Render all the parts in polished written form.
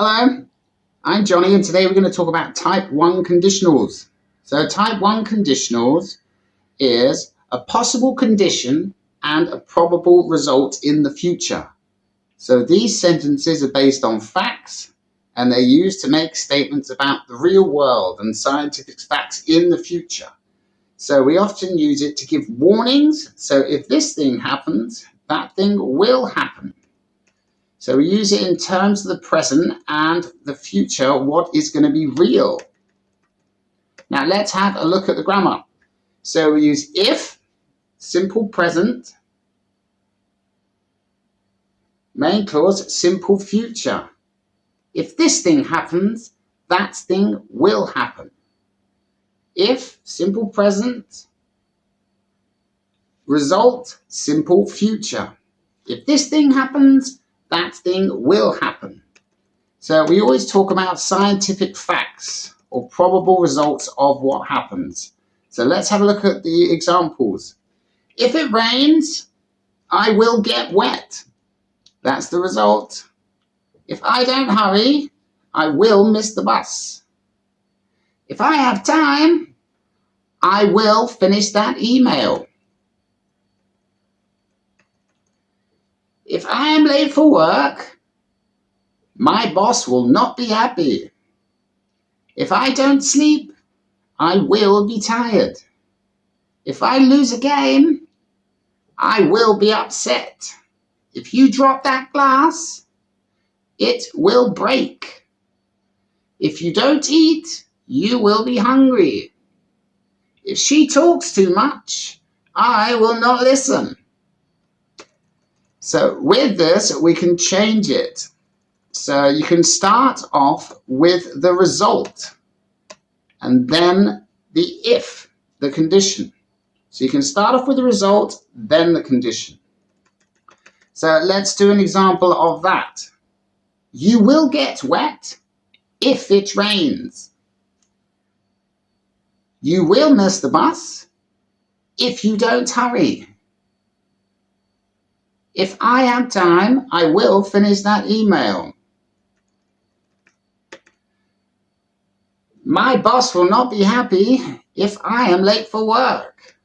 Hello, I'm Johnny, and today we're going to talk about type 1 conditionals. So type 1 conditionals is a possible condition and a probable result in the future. So these sentences are based on facts, and they're used to make statements about the real world and scientific facts in the future. So we often use it to give warnings. So if this thing happens, that thing will happen. So we use it in terms of the present and the future, what is going to be real. Now let's have a look at the grammar. So we use if, simple present, main clause, simple future. If this thing happens, that thing will happen. If, simple present, result, simple future. If this thing happens, that thing will happen. So we always talk about scientific facts or probable results of what happens. So let's have a look at the examples. If it rains, I will get wet. That's the result. If I don't hurry, I will miss the bus. If I have time, I will finish that email. If I am late for work, my boss will not be happy. If I don't sleep, I will be tired. If I lose a game, I will be upset. If you drop that glass, it will break. If you don't eat, you will be hungry. If she talks too much, I will not listen. So with this, we can change it. So you can start off with the result and then the if, the condition. So you can start off with the result, then the condition. So let's do an example of that. You will get wet if it rains. You will miss the bus if you don't hurry. If I have time, I will finish that email. My boss will not be happy if I am late for work.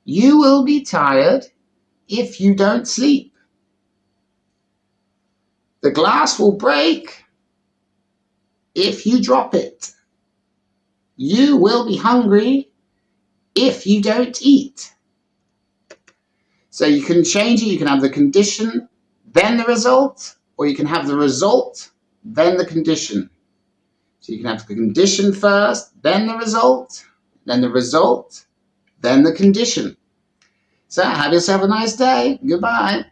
You will be tired if you don't sleep. The glass will break if you drop it. You will be hungry if you don't eat. So you can change it. You can have the condition, then the result, or you can have the result, then the condition. So you can have the condition first, then the result, then the condition. So have yourself a nice day. Goodbye.